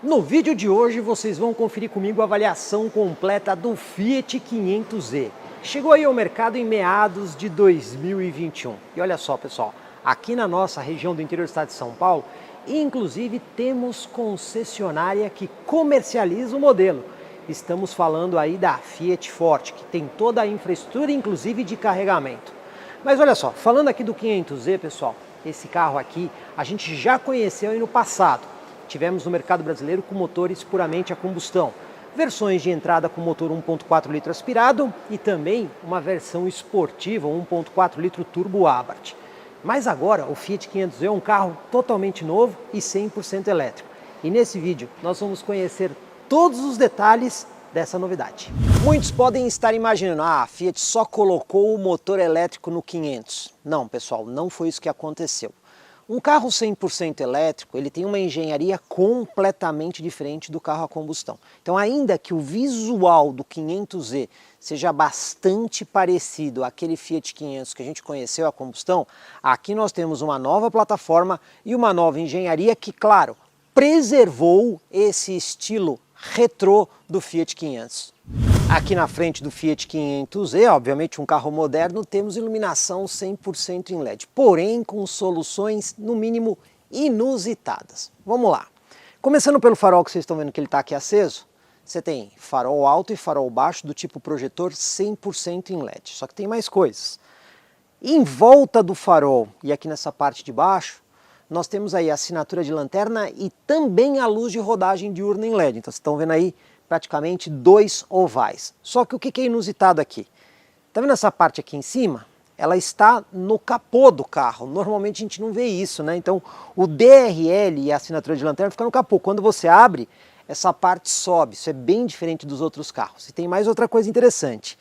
No vídeo de hoje vocês vão conferir comigo a avaliação completa do Fiat 500e. Chegou aí ao mercado em meados de 2021. E olha só, pessoal, aqui na nossa região do interior do estado de São Paulo, inclusive temos concessionária que comercializa o modelo. Estamos falando aí da Fiat Forte, que tem toda a infraestrutura, inclusive de carregamento. Mas olha só, falando aqui do 500e, pessoal, esse carro aqui a gente já conheceu aí no passado. Tivemos no mercado brasileiro com motores puramente a combustão. Versões de entrada com motor 1.4 litro aspirado e também uma versão esportiva 1.4 litro turbo Abarth. Mas agora o Fiat 500e é um carro totalmente novo e 100% elétrico. E nesse vídeo nós vamos conhecer todos os detalhes dessa novidade. Muitos podem estar imaginando, a Fiat só colocou o motor elétrico no 500. Não, pessoal, não foi isso que aconteceu. Um carro 100% elétrico, ele tem uma engenharia completamente diferente do carro a combustão. Então, ainda que o visual do 500e seja bastante parecido àquele Fiat 500 que a gente conheceu a combustão, aqui nós temos uma nova plataforma e uma nova engenharia que, claro, preservou esse estilo retrô do Fiat 500. Aqui na frente do Fiat 500e, obviamente um carro moderno, temos iluminação 100% em LED, porém com soluções no mínimo inusitadas. Vamos lá. Começando pelo farol que vocês estão vendo que ele está aqui aceso, você tem farol alto e farol baixo do tipo projetor 100% em LED, só que tem mais coisas. Em volta do farol e aqui nessa parte de baixo, nós temos aí a assinatura de lanterna e também a luz de rodagem diurna em LED. Então vocês estão vendo aí praticamente dois ovais. Só que o que é inusitado aqui? Tá vendo essa parte aqui em cima? Ela está no capô do carro. Normalmente a gente não vê isso, né? Então o DRL e a assinatura de lanterna ficam no capô. Quando você abre, essa parte sobe. Isso é bem diferente dos outros carros. E tem mais outra coisa interessante.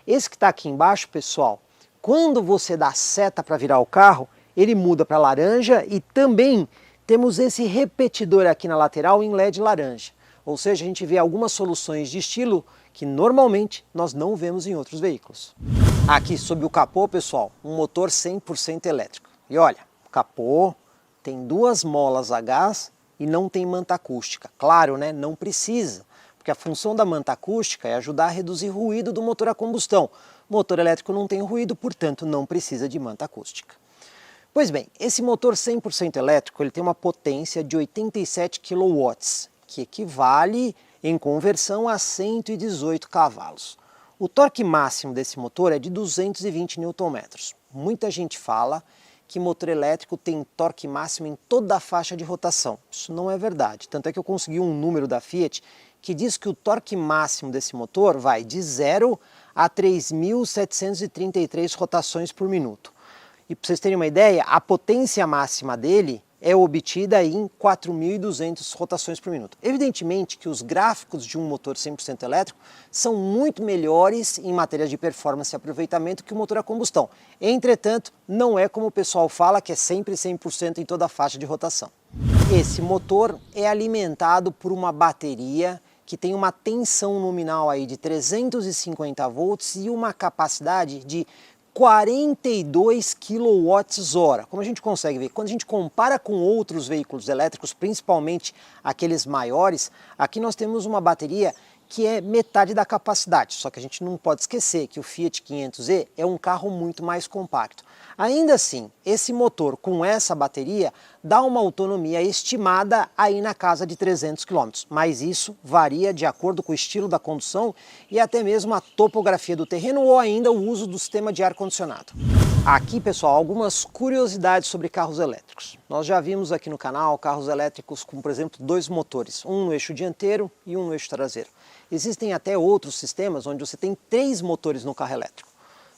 Esse que está aqui embaixo, pessoal, quando você dá seta para virar o carro, ele muda para laranja e também temos esse repetidor aqui na lateral em LED laranja. Ou seja, a gente vê algumas soluções de estilo que normalmente nós não vemos em outros veículos. Aqui sob o capô, pessoal, um motor 100% elétrico. E olha, o capô tem duas molas a gás e não tem manta acústica. Claro, né? Não precisa, porque a função da manta acústica é ajudar a reduzir o ruído do motor a combustão. O motor elétrico não tem ruído, portanto não precisa de manta acústica. Pois bem, esse motor 100% elétrico ele tem uma potência de 87 kW, que equivale em conversão a 118 cavalos. O torque máximo desse motor é de 220 Nm. Muita gente fala que motor elétrico tem torque máximo em toda a faixa de rotação. Isso não é verdade, tanto é que eu consegui um número da Fiat que diz que o torque máximo desse motor vai de 0 a 3.733 rotações por minuto. E para vocês terem uma ideia, a potência máxima dele é obtida em 4.200 rotações por minuto. Evidentemente que os gráficos de um motor 100% elétrico são muito melhores em matéria de performance e aproveitamento que o motor a combustão. Entretanto, não é como o pessoal fala que é sempre 100% em toda a faixa de rotação. Esse motor é alimentado por uma bateria que tem uma tensão nominal aí de 350 volts e uma capacidade de 42 kWh. Como a gente consegue ver, quando a gente compara com outros veículos elétricos, principalmente aqueles maiores, aqui nós temos uma bateria que é metade da capacidade. Só que a gente não pode esquecer que o Fiat 500e é um carro muito mais compacto. Ainda assim, esse motor com essa bateria dá uma autonomia estimada aí na casa de 300 km, mas isso varia de acordo com o estilo da condução e até mesmo a topografia do terreno ou ainda o uso do sistema de ar-condicionado. Aqui, pessoal, algumas curiosidades sobre carros elétricos. Nós já vimos aqui no canal carros elétricos com, por exemplo, dois motores, um no eixo dianteiro e um no eixo traseiro. Existem até outros sistemas onde você tem 3 motores no carro elétrico.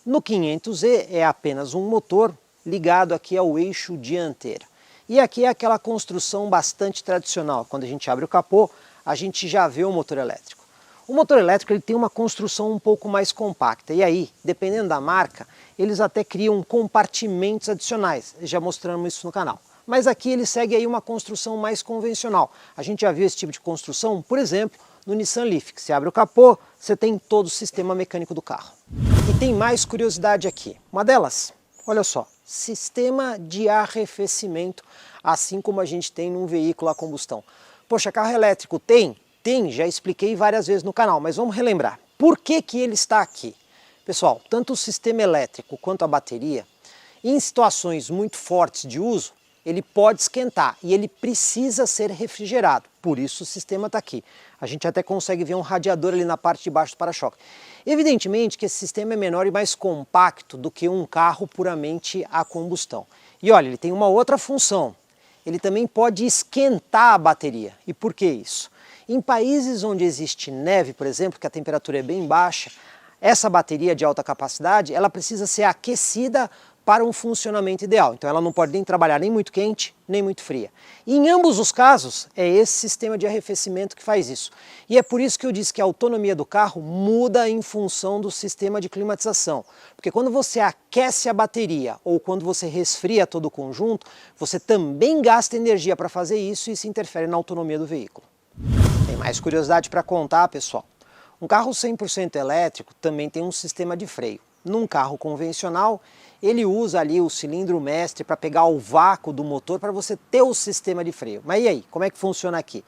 No 500e é apenas um motor ligado aqui ao eixo dianteiro. E aqui é aquela construção bastante tradicional. Quando a gente abre o capô, a gente já vê o motor elétrico. O motor elétrico ele tem uma construção um pouco mais compacta. E aí, dependendo da marca, eles até criam compartimentos adicionais. Já mostramos isso no canal. Mas aqui ele segue aí uma construção mais convencional. A gente já viu esse tipo de construção, por exemplo, no Nissan Leaf, que você abre o capô, você tem todo o sistema mecânico do carro. E tem mais curiosidade aqui. Uma delas, olha só, sistema de arrefecimento, assim como a gente tem num veículo a combustão. Poxa, carro elétrico tem? Tem, já expliquei várias vezes no canal, mas vamos relembrar. Por que que ele está aqui? Pessoal, tanto o sistema elétrico quanto a bateria, em situações muito fortes de uso, ele pode esquentar e ele precisa ser refrigerado. Por isso o sistema está aqui. A gente até consegue ver um radiador ali na parte de baixo do para-choque. Evidentemente que esse sistema é menor e mais compacto do que um carro puramente a combustão. E olha, ele tem uma outra função. Ele também pode esquentar a bateria. E por que isso? Em países onde existe neve, por exemplo, que a temperatura é bem baixa, essa bateria de alta capacidade, ela precisa ser aquecida para um funcionamento ideal. Então ela não pode nem trabalhar nem muito quente, nem muito fria. E em ambos os casos, é esse sistema de arrefecimento que faz isso. E é por isso que eu disse que a autonomia do carro muda em função do sistema de climatização. Porque quando você aquece a bateria ou quando você resfria todo o conjunto, você também gasta energia para fazer isso e isso interfere na autonomia do veículo. Tem mais curiosidade para contar, pessoal. Um carro 100% elétrico também tem um sistema de freio. Num carro convencional, ele usa ali o cilindro mestre para pegar o vácuo do motor para você ter o sistema de freio. Mas e aí, como é que funciona aqui?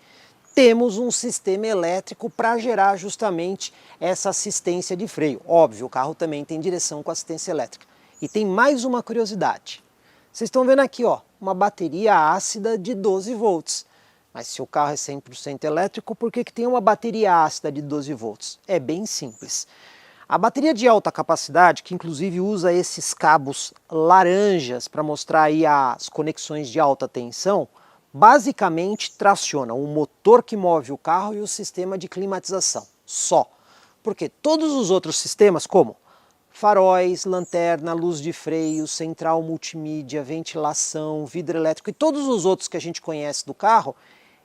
Temos um sistema elétrico para gerar justamente essa assistência de freio. Óbvio, o carro também tem direção com assistência elétrica. E tem mais uma curiosidade. Vocês estão vendo aqui, ó, uma bateria ácida de 12 volts. Mas se o carro é 100% elétrico, por que tem uma bateria ácida de 12 volts? É bem simples. A bateria de alta capacidade, que inclusive usa esses cabos laranjas para mostrar aí as conexões de alta tensão, basicamente traciona o motor que move o carro e o sistema de climatização, só. Porque todos os outros sistemas, como faróis, lanterna, luz de freio, central multimídia, ventilação, vidro elétrico e todos os outros que a gente conhece do carro,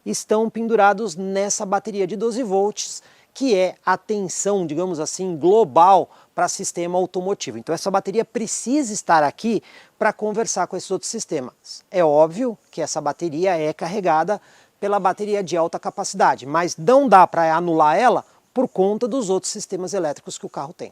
estão pendurados nessa bateria de 12 volts, que é a tensão, digamos assim, global para sistema automotivo. Então essa bateria precisa estar aqui para conversar com esses outros sistemas. É óbvio que essa bateria é carregada pela bateria de alta capacidade, mas não dá para anular ela por conta dos outros sistemas elétricos que o carro tem.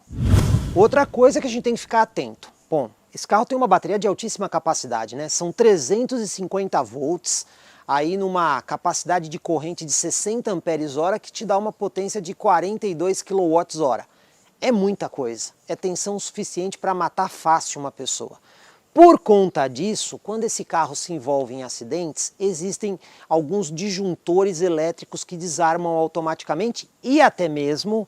Outra coisa que a gente tem que ficar atento. Bom, esse carro tem uma bateria de altíssima capacidade, né? São 350 volts, aí numa capacidade de corrente de 60 amperes-hora que te dá uma potência de 42 kWh. É muita coisa, é tensão suficiente para matar fácil uma pessoa. Por conta disso, quando esse carro se envolve em acidentes, existem alguns disjuntores elétricos que desarmam automaticamente e até mesmo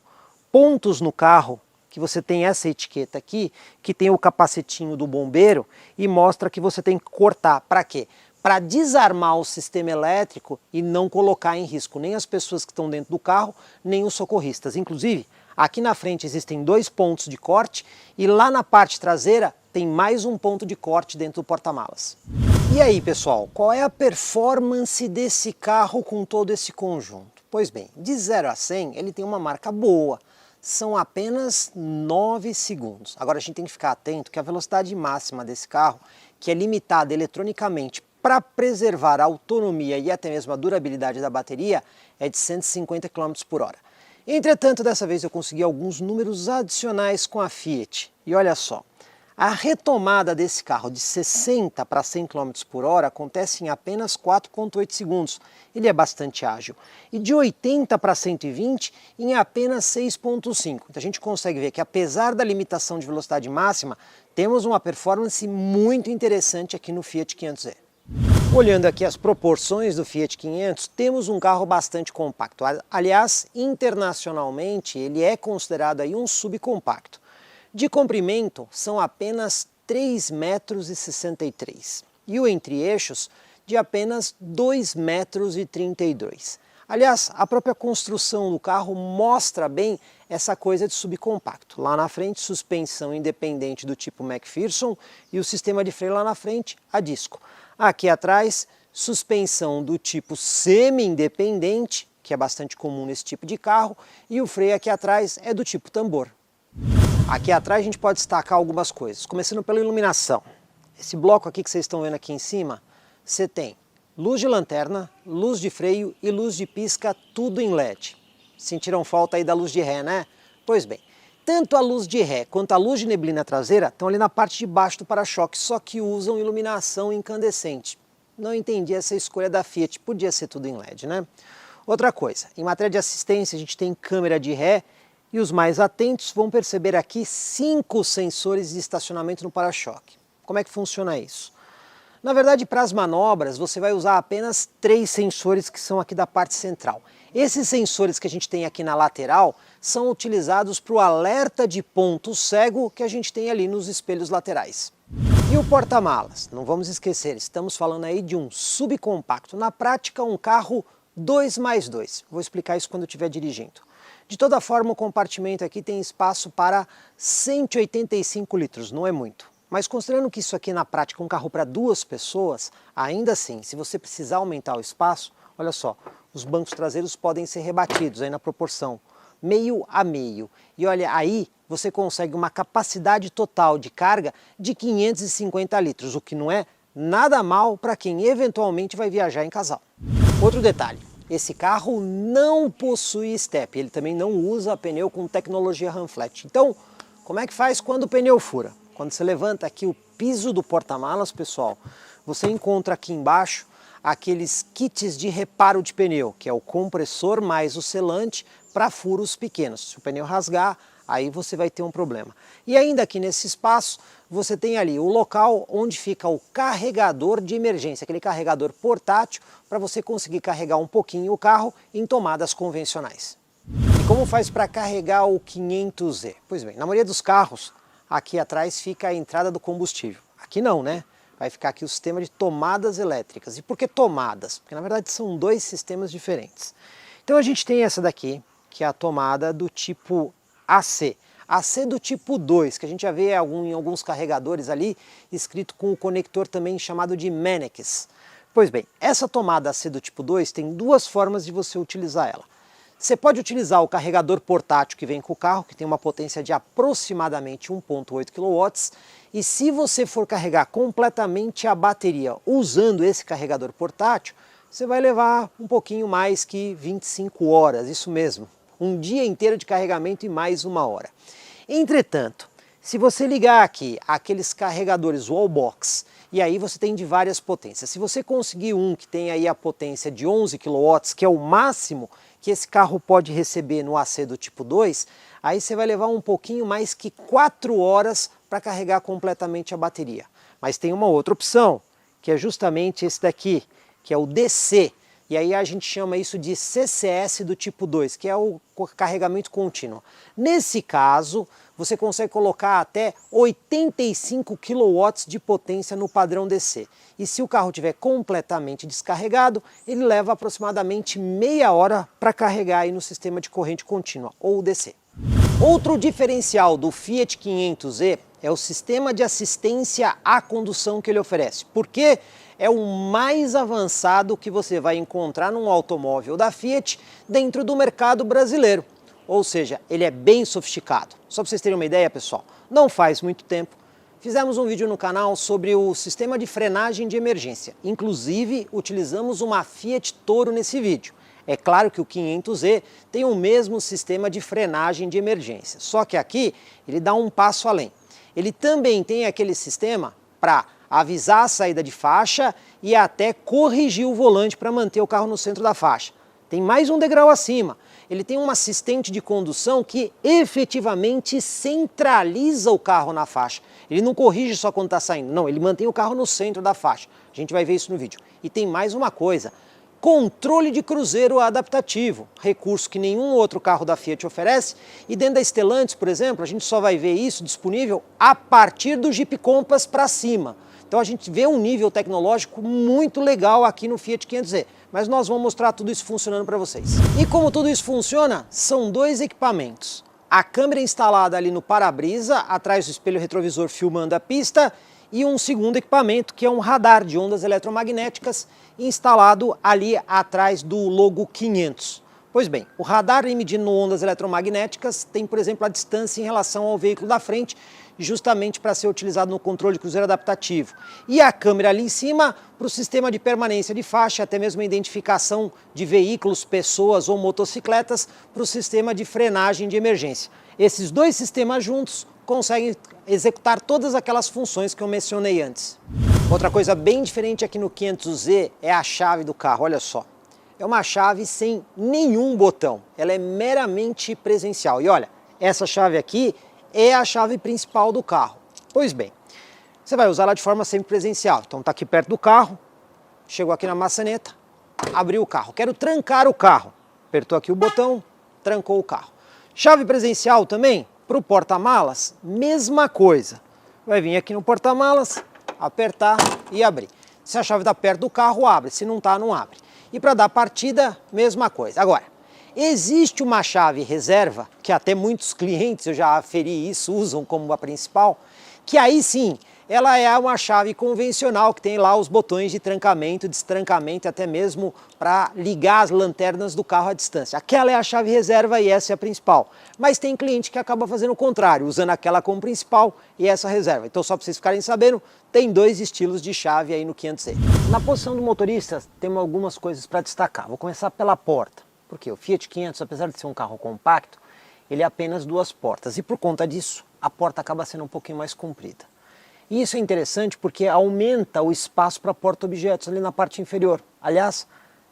pontos no carro, que você tem essa etiqueta aqui, que tem o capacetinho do bombeiro e mostra que você tem que cortar. Para quê? Para desarmar o sistema elétrico e não colocar em risco nem as pessoas que estão dentro do carro, nem os socorristas. Inclusive, aqui na frente existem 2 pontos de corte e lá na parte traseira tem mais um ponto de corte dentro do porta-malas. E aí, pessoal, qual é a performance desse carro com todo esse conjunto? Pois bem, de 0 a 100 ele tem uma marca boa. São apenas 9 segundos. Agora a gente tem que ficar atento que a velocidade máxima desse carro, que é limitada eletronicamente para preservar a autonomia e até mesmo a durabilidade da bateria, é de 150 km por hora. Entretanto, dessa vez eu consegui alguns números adicionais com a Fiat. E olha só, a retomada desse carro de 60 para 100 km por hora acontece em apenas 4,8 segundos. Ele é bastante ágil. E de 80 para 120 em apenas 6,5. Então a gente consegue ver que apesar da limitação de velocidade máxima, temos uma performance muito interessante aqui no Fiat 500e. Olhando aqui as proporções do Fiat 500, temos um carro bastante compacto. Aliás, internacionalmente ele é considerado aí um subcompacto. De comprimento são apenas 3,63 metros e o entre-eixos de apenas 2,32 metros. Aliás, a própria construção do carro mostra bem essa coisa de subcompacto. Lá na frente, suspensão independente do tipo McPherson e o sistema de freio lá na frente a disco. Aqui atrás, suspensão do tipo semi-independente, que é bastante comum nesse tipo de carro, e o freio aqui atrás é do tipo tambor. Aqui atrás a gente pode destacar algumas coisas, começando pela iluminação. Esse bloco aqui que vocês estão vendo aqui em cima, você tem luz de lanterna, luz de freio e luz de pisca, tudo em LED. Sentiram falta aí da luz de ré, né? Pois bem, tanto a luz de ré quanto a luz de neblina traseira estão ali na parte de baixo do para-choque, só que usam iluminação incandescente. não entendi essa escolha da Fiat, podia ser tudo em LED, né? Outra coisa, em matéria de assistência a gente tem câmera de ré e os mais atentos vão perceber aqui 5 sensores de estacionamento no para-choque. Como é que funciona isso? Na verdade, para as manobras, você vai usar apenas 3 sensores que são aqui da parte central. Esses sensores que a gente tem aqui na lateral são utilizados para o alerta de ponto cego que a gente tem ali nos espelhos laterais. E o porta-malas? Não vamos esquecer, estamos falando aí de um subcompacto. Na prática, um carro 2x2. Vou explicar isso quando eu estiver dirigindo. De toda forma, o compartimento aqui tem espaço para 185 litros, não é muito. Mas considerando que isso aqui na prática é um carro para 2 pessoas, ainda assim, se você precisar aumentar o espaço, olha só, os bancos traseiros podem ser rebatidos aí na proporção meio a meio. E olha, aí você consegue uma capacidade total de carga de 550 litros, o que não é nada mal para quem eventualmente vai viajar em casal. Outro detalhe, esse carro não possui step, ele também não usa pneu com tecnologia Run Flat. Então, como é que faz quando o pneu fura? Quando você levanta aqui o piso do porta-malas, pessoal, você encontra aqui embaixo aqueles kits de reparo de pneu, que é o compressor mais o selante para furos pequenos. Se o pneu rasgar, aí você vai ter um problema. E ainda aqui nesse espaço, você tem ali o local onde fica o carregador de emergência, aquele carregador portátil para você conseguir carregar um pouquinho o carro em tomadas convencionais. E como faz para carregar o 500Z? Pois bem, na maioria dos carros, aqui atrás fica a entrada do combustível. Aqui não, né? Vai ficar aqui o sistema de tomadas elétricas. E por que tomadas? Porque na verdade são 2 sistemas diferentes. Então a gente tem essa daqui, que é a tomada do tipo AC. AC do tipo 2, que a gente já vê em alguns carregadores ali, escrito com o conector também chamado de Mennekes. Pois bem, essa tomada AC do tipo 2 tem 2 formas de você utilizar ela. Você pode utilizar o carregador portátil que vem com o carro, que tem uma potência de aproximadamente 1,8 kW, e se você for carregar completamente a bateria usando esse carregador portátil, você vai levar um pouquinho mais que 25 horas, isso mesmo, um dia inteiro de carregamento e mais 1 hora. Entretanto, se você ligar aqui aqueles carregadores wallbox, e aí você tem de várias potências, se você conseguir um que tem aí a potência de 11 kW, que é o máximo que esse carro pode receber no AC do tipo 2, aí você vai levar um pouquinho mais que 4 horas para carregar completamente a bateria. Mas tem uma outra opção, que é justamente esse daqui, que é o DC, e aí a gente chama isso de CCS do tipo 2, que é o carregamento contínuo. Nesse caso, você consegue colocar até 85 kW de potência no padrão DC. E se o carro estiver completamente descarregado, ele leva aproximadamente meia hora para carregar aí no sistema de corrente contínua, ou DC. Outro diferencial do Fiat 500e é o sistema de assistência à condução que ele oferece, porque é o mais avançado que você vai encontrar num automóvel da Fiat dentro do mercado brasileiro. Ou seja, ele é bem sofisticado. Só para vocês terem uma ideia, pessoal, não faz muito tempo, fizemos um vídeo no canal sobre o sistema de frenagem de emergência. Inclusive, utilizamos uma Fiat Toro nesse vídeo. É claro que o 500e tem o mesmo sistema de frenagem de emergência, só que aqui ele dá um passo além. Ele também tem aquele sistema para avisar a saída de faixa e até corrigir o volante para manter o carro no centro da faixa. Tem mais um degrau acima. Ele tem um assistente de condução que efetivamente centraliza o carro na faixa. Ele não corrige só quando está saindo, não, ele mantém o carro no centro da faixa. A gente vai ver isso no vídeo. E tem mais uma coisa, controle de cruzeiro adaptativo, recurso que nenhum outro carro da Fiat oferece, e dentro da Stellantis, por exemplo, a gente só vai ver isso disponível a partir do Jeep Compass para cima. Então a gente vê um nível tecnológico muito legal aqui no Fiat 500e, mas nós vamos mostrar tudo isso funcionando para vocês. E como tudo isso funciona, são 2 equipamentos. A câmera instalada ali no para-brisa, atrás do espelho retrovisor filmando a pista, e um segundo equipamento que é um radar de ondas eletromagnéticas instalado ali atrás do logo 500. Pois bem, o radar medindo ondas eletromagnéticas tem, por exemplo, a distância em relação ao veículo da frente, justamente para ser utilizado no controle de cruzeiro adaptativo. E a câmera ali em cima para o sistema de permanência de faixa, até mesmo a identificação de veículos, pessoas ou motocicletas para o sistema de frenagem de emergência. Esses 2 sistemas juntos conseguem executar todas aquelas funções que eu mencionei antes. Outra coisa bem diferente aqui no 500Z é a chave do carro, olha só. É uma chave sem nenhum botão, ela é meramente presencial. E olha, essa chave aqui é a chave principal do carro. Pois bem, você vai usar ela de forma sempre presencial. Então tá aqui perto do carro, chegou aqui na maçaneta, abriu o carro. Quero trancar o carro, apertou aqui o botão, trancou o carro. Chave presencial também, para o porta-malas, mesma coisa. Vai vir aqui no porta-malas, apertar e abrir. Se a chave está perto do carro, abre. Se não está, não abre. E para dar partida, mesma coisa. Agora, existe uma chave reserva, que até muitos clientes, eu já aferi isso, usam como a principal, que aí sim, ela é uma chave convencional, que tem lá os botões de trancamento, destrancamento, até mesmo para ligar as lanternas do carro à distância. Aquela é a chave reserva e essa é a principal. Mas tem cliente que acaba fazendo o contrário, usando aquela como principal e essa reserva. Então só para vocês ficarem sabendo, tem dois estilos de chave aí no 500Z. Na posição do motorista, temos algumas coisas para destacar. Vou começar pela porta, porque o Fiat 500, apesar de ser um carro compacto, ele é apenas duas portas e por conta disso, a porta acaba sendo um pouquinho mais comprida. E isso é interessante porque aumenta o espaço para porta-objetos ali na parte inferior. Aliás,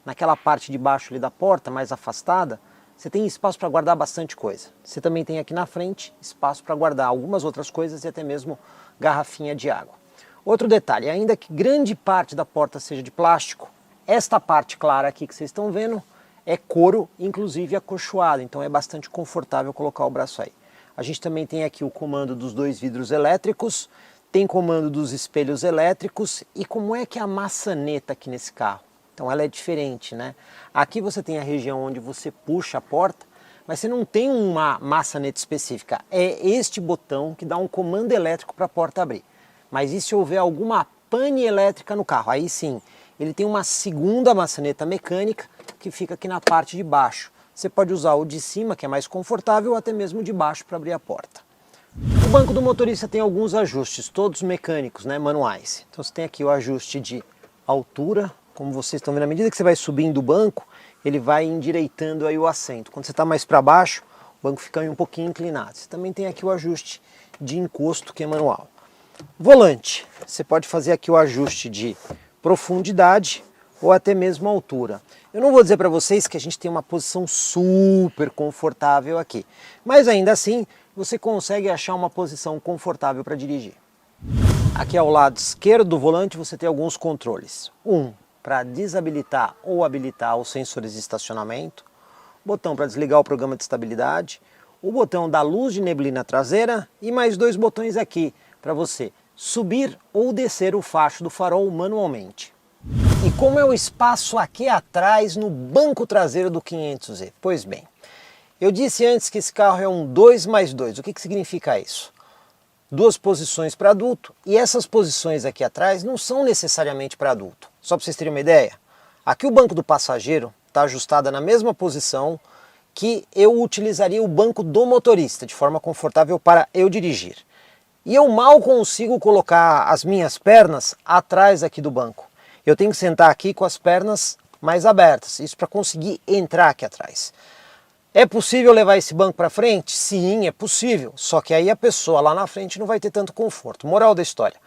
naquela parte de baixo ali da porta, mais afastada, você tem espaço para guardar bastante coisa. Você também tem aqui na frente espaço para guardar algumas outras coisas e até mesmo garrafinha de água. Outro detalhe, ainda que grande parte da porta seja de plástico, esta parte clara aqui que vocês estão vendo é couro, inclusive acolchoado, então é bastante confortável colocar o braço aí. A gente também tem aqui o comando dos dois vidros elétricos, tem comando dos espelhos elétricos e como é que é a maçaneta aqui nesse carro? Então ela é diferente, né? Aqui você tem a região onde você puxa a porta, mas você não tem uma maçaneta específica. É este botão que dá um comando elétrico para a porta abrir. Mas e se houver alguma pane elétrica no carro? Aí sim, ele tem uma segunda maçaneta mecânica que fica aqui na parte de baixo. Você pode usar o de cima, que é mais confortável, ou até mesmo de baixo para abrir a porta. O banco do motorista tem alguns ajustes, todos mecânicos, né, manuais. Então você tem aqui o ajuste de altura, como vocês estão vendo, à medida que você vai subindo o banco, ele vai endireitando aí o assento. Quando você está mais para baixo, o banco fica um pouquinho inclinado. Você também tem aqui o ajuste de encosto, que é manual. Volante, você pode fazer aqui o ajuste de profundidade ou até mesmo altura. Eu não vou dizer para vocês que a gente tem uma posição super confortável aqui, mas ainda assim você consegue achar uma posição confortável para dirigir. Aqui ao lado esquerdo do volante você tem alguns controles. Um para desabilitar ou habilitar os sensores de estacionamento, botão para desligar o programa de estabilidade, o botão da luz de neblina traseira e mais dois botões aqui para você subir ou descer o facho do farol manualmente. E como é o espaço aqui atrás no banco traseiro do 500Z? Pois bem, eu disse antes que esse carro é um 2+2. O que significa isso? Duas posições para adulto e essas posições aqui atrás não são necessariamente para adulto. Só para vocês terem uma ideia, aqui o banco do passageiro está ajustado na mesma posição que eu utilizaria o banco do motorista, de forma confortável para eu dirigir. E eu mal consigo colocar as minhas pernas atrás aqui do banco. Eu tenho que sentar aqui com as pernas mais abertas, isso para conseguir entrar aqui atrás. É possível levar esse banco para frente? Sim, é possível, só que aí a pessoa lá na frente não vai ter tanto conforto. Moral da história,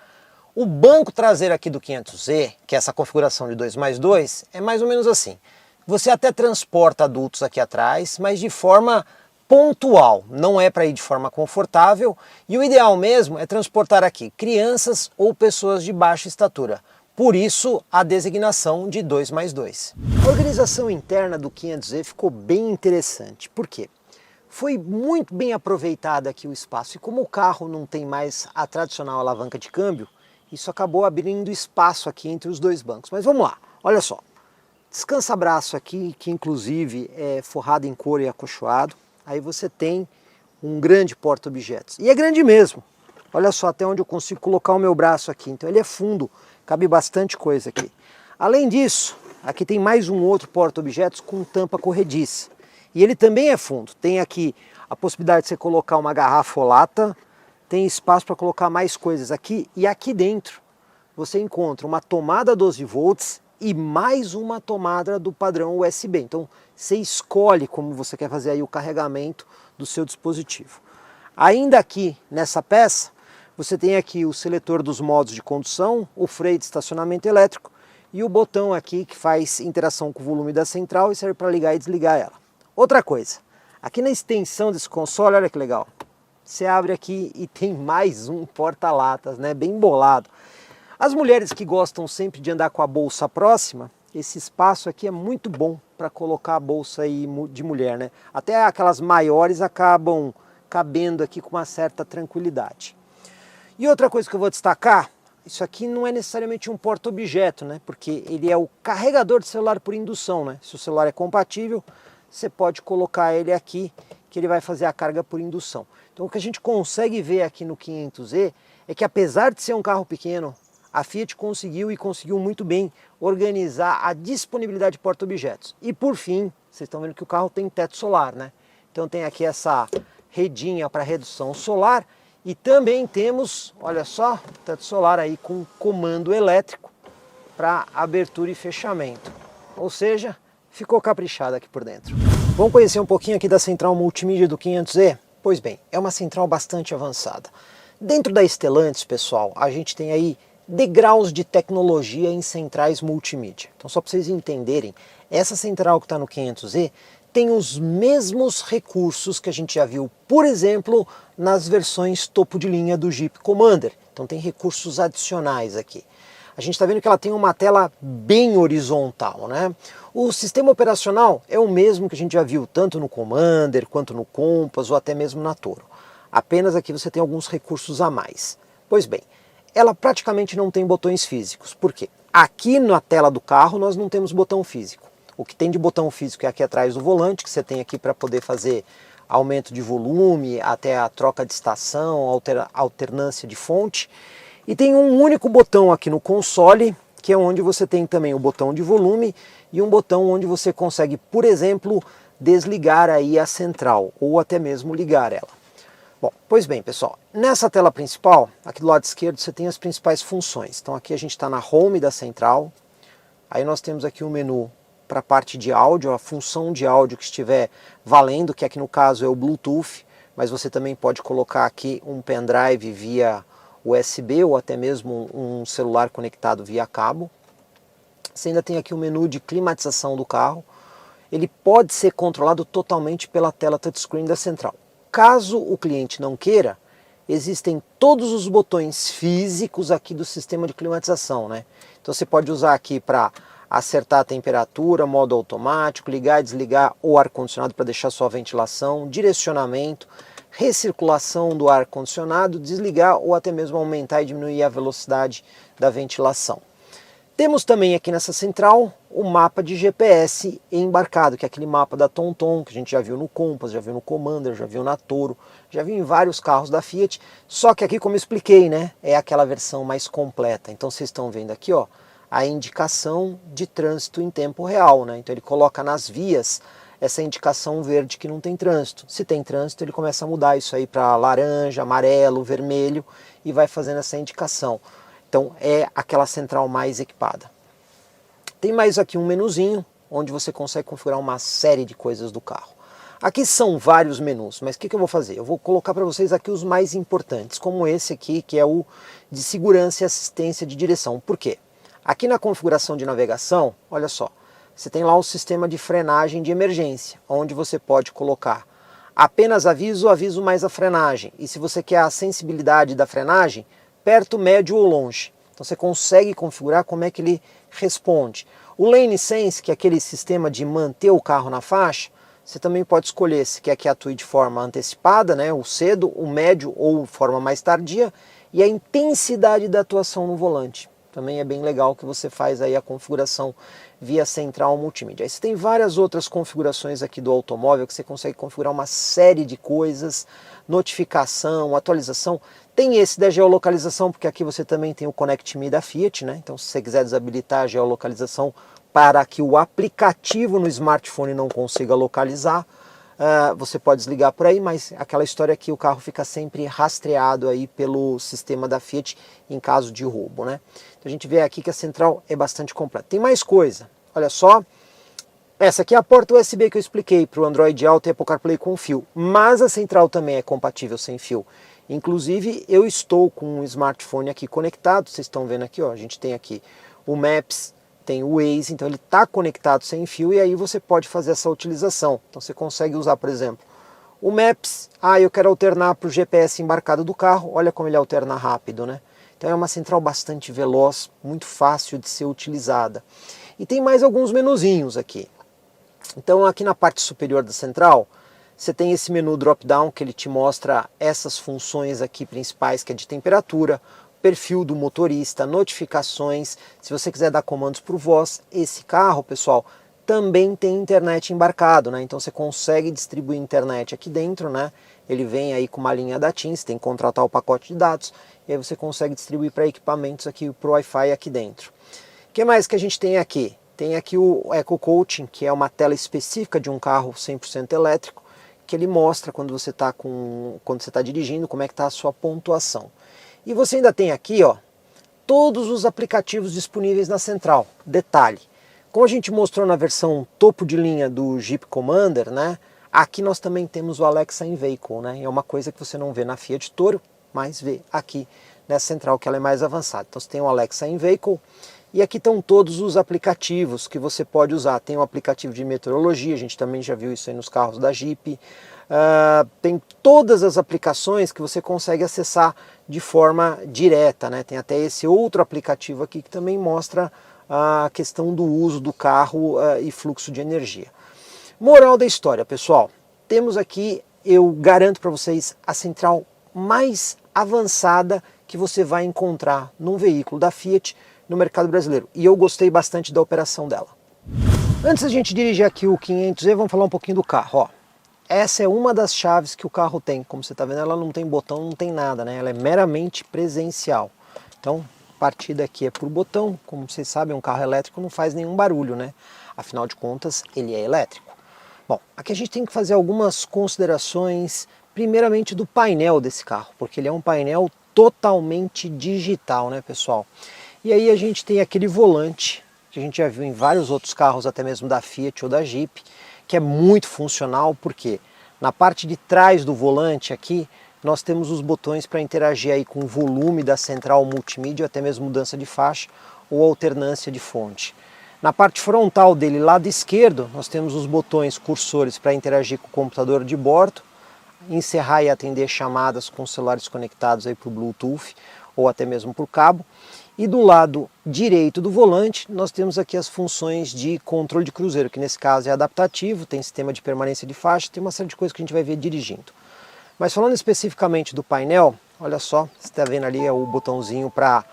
o banco traseiro aqui do 500Z, que é essa configuração de 2+2, é mais ou menos assim. Você até transporta adultos aqui atrás, mas de forma pontual, não é para ir de forma confortável, e o ideal mesmo é transportar aqui crianças ou pessoas de baixa estatura. Por isso, a designação de 2+2. A organização interna do 500Z ficou bem interessante. Por quê? Foi muito bem aproveitado aqui o espaço. E como o carro não tem mais a tradicional alavanca de câmbio, isso acabou abrindo espaço aqui entre os dois bancos. Mas vamos lá, olha só. Descansa-braço aqui, que inclusive é forrado em couro e acolchoado. Aí você tem um grande porta-objetos. E é grande mesmo. Olha só até onde eu consigo colocar o meu braço aqui. Então ele é fundo. Cabe bastante coisa aqui. Além disso, aqui tem mais um outro porta-objetos com tampa corrediça. E ele também é fundo. Tem aqui a possibilidade de você colocar uma garrafa ou lata, tem espaço para colocar mais coisas aqui. E aqui dentro você encontra uma tomada 12 volts e mais uma tomada do padrão USB. Então você escolhe como você quer fazer aí o carregamento do seu dispositivo. Ainda aqui nessa peça, Você tem aqui o seletor dos modos de condução, o freio de estacionamento elétrico e o botão aqui que faz interação com o volume da central e serve para ligar e desligar ela. Outra coisa, aqui na extensão desse console, olha que legal, você abre aqui e tem mais um porta-latas, né, bem bolado. As mulheres que gostam sempre de andar com a bolsa próxima, esse espaço aqui é muito bom para colocar a bolsa aí de mulher, né? Até aquelas maiores acabam cabendo aqui com uma certa tranquilidade. E outra coisa que eu vou destacar, isso aqui não é necessariamente um porta-objeto, né? Porque ele é o carregador de celular por indução, né? Se o celular é compatível, você pode colocar ele aqui, que ele vai fazer a carga por indução. Então o que a gente consegue ver aqui no 500e é que apesar de ser um carro pequeno, a Fiat conseguiu muito bem organizar a disponibilidade de porta-objetos. E por fim, vocês estão vendo que o carro tem teto solar, né? Então tem aqui essa redinha para redução solar e também temos, olha só, teto solar aí com comando elétrico para abertura e fechamento. Ou seja, ficou caprichado aqui por dentro. Vamos conhecer um pouquinho aqui da central multimídia do 500e? Pois bem, é uma central bastante avançada. Dentro da Stellantis, pessoal, a gente tem aí degraus de tecnologia em centrais multimídia. Então só para vocês entenderem, essa central que está no 500e tem os mesmos recursos que a gente já viu, por exemplo, nas versões topo de linha do Jeep Commander. Então tem recursos adicionais aqui. A gente está vendo que ela tem uma tela bem horizontal, né? O sistema operacional é o mesmo que a gente já viu tanto no Commander, quanto no Compass ou até mesmo na Toro. Apenas aqui você tem alguns recursos a mais. Pois bem, ela praticamente não tem botões físicos. Por quê? Aqui na tela do carro nós não temos botão físico. O que tem de botão físico é aqui atrás do volante, que você tem aqui para poder fazer aumento de volume, até a troca de estação, alternância de fonte. E tem um único botão aqui no console, que é onde você tem também o botão de volume e um botão onde você consegue, por exemplo, desligar aí a central ou até mesmo ligar ela. Bom, pois bem, pessoal, nessa tela principal, aqui do lado esquerdo, você tem as principais funções. Então aqui a gente está na home da central, aí nós temos aqui um menu para a parte de áudio, a função de áudio que estiver valendo, que aqui no caso é o Bluetooth, mas você também pode colocar aqui um pendrive via USB ou até mesmo um celular conectado via cabo. Você ainda tem aqui o menu de climatização do carro. Ele pode ser controlado totalmente pela tela touchscreen da central. Caso o cliente não queira, existem todos os botões físicos aqui do sistema de climatização, né? Então você pode usar aqui para acertar a temperatura, modo automático, ligar e desligar o ar-condicionado para deixar sua ventilação, direcionamento, recirculação do ar-condicionado, desligar ou até mesmo aumentar e diminuir a velocidade da ventilação. Temos também aqui nessa central o mapa de GPS embarcado, que é aquele mapa da TomTom, que a gente já viu no Compass, já viu no Commander, já viu na Toro, já viu em vários carros da Fiat, só que aqui, como eu expliquei, né, é aquela versão mais completa. Então vocês estão vendo aqui, ó, a indicação de trânsito em tempo real, né? Então ele coloca nas vias essa indicação verde que não tem trânsito. Se tem trânsito, ele começa a mudar isso aí para laranja, amarelo, vermelho e vai fazendo essa indicação. Então é aquela central mais equipada. Tem mais aqui um menuzinho, onde você consegue configurar uma série de coisas do carro. Aqui são vários menus, mas o que eu vou fazer? Eu vou colocar para vocês aqui os mais importantes, como esse aqui, que é o de segurança e assistência de direção. Por quê? Aqui na configuração de navegação, olha só, você tem lá o sistema de frenagem de emergência, onde você pode colocar apenas aviso, aviso mais a frenagem. E se você quer a sensibilidade da frenagem, perto, médio ou longe. Então você consegue configurar como é que ele responde. O Lane Sense, que é aquele sistema de manter o carro na faixa, você também pode escolher se quer que atue de forma antecipada, né, o cedo, o médio ou forma mais tardia, e a intensidade da atuação no volante. Também é bem legal que você faz aí a configuração via central multimídia. Aí você tem várias outras configurações aqui do automóvel que você consegue configurar uma série de coisas, notificação, atualização. Tem esse da geolocalização, porque aqui você também tem o Connect Me da Fiat, né? Então se você quiser desabilitar a geolocalização para que o aplicativo no smartphone não consiga localizar, você pode desligar por aí, mas aquela história que o carro fica sempre rastreado aí pelo sistema da Fiat em caso de roubo, né? Então a gente vê aqui que a central é bastante completa. Tem mais coisa, olha só, essa aqui é a porta USB que eu expliquei para o Android Auto e Apple CarPlay com fio, mas a central também é compatível sem fio. Inclusive eu estou com um smartphone aqui conectado, vocês estão vendo aqui, ó, a gente tem aqui o Maps, tem o Waze, então ele está conectado sem fio e aí você pode fazer essa utilização. Então você consegue usar, por exemplo, o Maps, eu quero alternar para o GPS embarcado do carro, olha como ele alterna rápido, né? Então é uma central bastante veloz, muito fácil de ser utilizada. E tem mais alguns menuzinhos aqui. Então aqui na parte superior da central, você tem esse menu drop-down que ele te mostra essas funções aqui principais, que é de temperatura, perfil do motorista, notificações. Se você quiser dar comandos por voz, esse carro, pessoal, também tem internet embarcado, né? Então você consegue distribuir internet aqui dentro, né? Ele vem aí com uma linha da TIM, você tem que contratar o pacote de dados, e aí você consegue distribuir para equipamentos aqui, para o Wi-Fi aqui dentro. O que mais que a gente tem aqui? Tem aqui o Eco Coaching, que é uma tela específica de um carro 100% elétrico, que ele mostra quando você está dirigindo, como é que está a sua pontuação. E você ainda tem aqui, ó, todos os aplicativos disponíveis na central. Detalhe, como a gente mostrou na versão topo de linha do Jeep Commander, né, aqui nós também temos o Alexa in Vehicle, né, é uma coisa que você não vê na Fiat Toro, mas vê aqui nessa central que ela é mais avançada. Então você tem o Alexa in Vehicle, e aqui estão todos os aplicativos que você pode usar. Tem o aplicativo de meteorologia, a gente também já viu isso aí nos carros da Jeep. Tem todas as aplicações que você consegue acessar de forma direta, né? Tem até esse outro aplicativo aqui que também mostra a questão do uso do carro e fluxo de energia. Moral da história, pessoal. Temos aqui, eu garanto para vocês, a central mais avançada que você vai encontrar num veículo da Fiat no mercado brasileiro. E eu gostei bastante da operação dela. Antes da gente dirigir aqui o 500e, vamos falar um pouquinho do carro. Ó, essa é uma das chaves que o carro tem. Como você está vendo, ela não tem botão, não tem nada, né? Ela é meramente presencial. Então, a partida aqui é por botão. Como vocês sabem, um carro elétrico não faz nenhum barulho, né? Afinal de contas, ele é elétrico. Bom, aqui a gente tem que fazer algumas considerações, primeiramente do painel desse carro, porque ele é um painel totalmente digital, né, pessoal? E aí a gente tem aquele volante, que a gente já viu em vários outros carros, até mesmo da Fiat ou da Jeep, que é muito funcional, porque na parte de trás do volante aqui, nós temos os botões para interagir aí com o volume da central multimídia, até mesmo mudança de faixa ou alternância de fonte. Na parte frontal dele, lado esquerdo, nós temos os botões cursores para interagir com o computador de bordo, encerrar e atender chamadas com celulares conectados aí por Bluetooth ou até mesmo por cabo. E do lado direito do volante, nós temos aqui as funções de controle de cruzeiro, que nesse caso é adaptativo, tem sistema de permanência de faixa, tem uma série de coisas que a gente vai ver dirigindo. Mas falando especificamente do painel, olha só, você está vendo ali o botãozinho para